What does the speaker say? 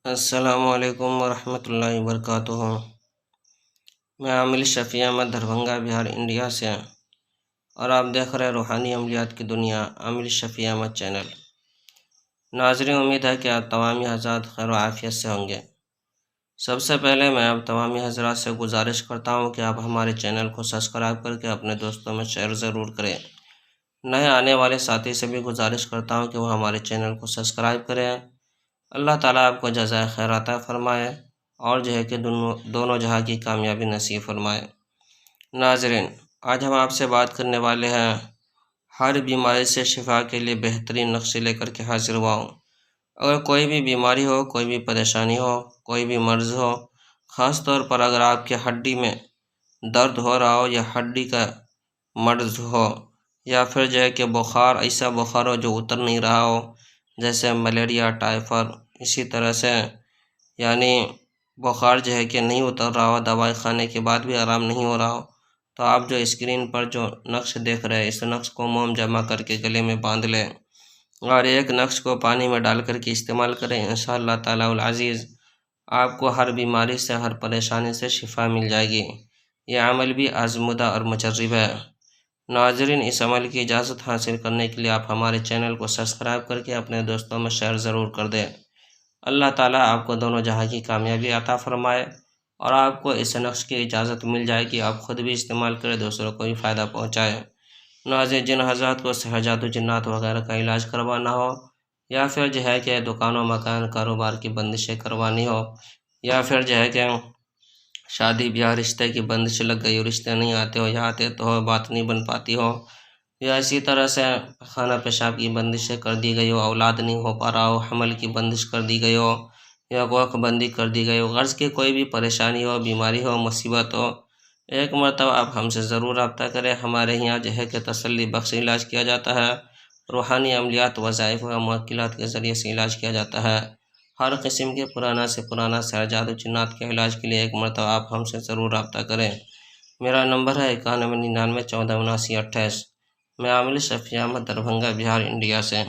السلام علیکم ورحمۃ اللہ وبرکاتہ۔ میں عامل شفیع احمد دربھنگہ بہار انڈیا سے، اور آپ دیکھ رہے روحانی عملیات کی دنیا عامل شفیع احمد چینل۔ ناظرین، امید ہے کہ آپ تمامی حضرات خیر و عافیت سے ہوں گے۔ سب سے پہلے میں آپ تمامی حضرات سے گزارش کرتا ہوں کہ آپ ہمارے چینل کو سبسکرائب کر کے اپنے دوستوں میں شیئر ضرور کریں۔ نئے آنے والے ساتھی سے بھی گزارش کرتا ہوں کہ وہ ہمارے چینل کو سبسکرائب کریں۔ اللہ تعالیٰ آپ کو جزائے خیر عطا فرمائے اور کہ دونوں جہاں کی کامیابی نصیب فرمائے۔ ناظرین، آج ہم آپ سے بات کرنے والے ہیں ہر بیماری سے شفا کے لیے بہترین نسخے لے کر کے حاضر ہوا ہوں۔ اگر کوئی بھی بیماری ہو، کوئی بھی پریشانی ہو، کوئی بھی مرض ہو، خاص طور پر اگر آپ کے ہڈی میں درد ہو رہا ہو یا ہڈی کا مرض ہو، یا پھر کہ بخار، ایسا بخار ہو جو اتر نہیں رہا ہو، جیسے ملیریا، ٹائیفائڈ، اسی طرح سے بخار کہ نہیں اتر رہا ہو، دوائی کھانے کے بعد بھی آرام نہیں ہو رہا ہو، تو آپ جو اسکرین پر جو نقش دیکھ رہے ہیں، اس نقش کو موم جمع کر کے گلے میں باندھ لیں اور ایک نقش کو پانی میں ڈال کر کے استعمال کریں۔ انشاءاللہ تعالی العزیز آپ کو ہر بیماری سے، ہر پریشانی سے شفا مل جائے گی۔ یہ عمل بھی آزمودہ اور مجرب ہے۔ ناظرین، اس عمل کی اجازت حاصل کرنے کے لیے آپ ہمارے چینل کو سبسکرائب کر کے اپنے دوستوں میں شیئر ضرور کر دیں۔ اللہ تعالیٰ آپ کو دونوں جہاں کی کامیابی عطا فرمائے اور آپ کو اس نقش کی اجازت مل جائے کہ آپ خود بھی استعمال کریں، دوسروں کو بھی فائدہ پہنچائے۔ ناظرین، جن حضرات کو سحر جادو جنات وغیرہ کا علاج کروانا ہو، یا پھر کہ دکانوں مکان کاروبار کی بندشیں کروانی ہو، یا پھر کہ شادی بیاہ رشتے کی بندش لگ گئی ہو، رشتے نہیں آتے ہو، یا آتے تو ہو بات نہیں بن پاتی ہو، یا اسی طرح سے خانہ پیشاب کی بندشیں کر دی گئی ہو، اولاد نہیں ہو پا رہا ہو، حمل کی بندش کر دی گئی ہو، یا گوکھ بندی کر دی گئی ہو، غرض کی کوئی بھی پریشانی ہو، بیماری ہو، مصیبت ہو، ایک مرتبہ آپ ہم سے ضرور رابطہ کریں۔ ہمارے یہاں کہ تسلی بخش علاج کیا جاتا ہے، روحانی عملیات، وظائف و موکلات کے ذریعے سے علاج کیا جاتا ہے۔ ہر قسم کے پرانا سے پرانا سحر جادو جنات کے علاج کے لیے ایک مرتبہ آپ ہم سے ضرور رابطہ کریں۔ میرا نمبر ہے 9199 1479 28۔ میں عامل شفیع احمد دربھنگہ بہار انڈیا سے۔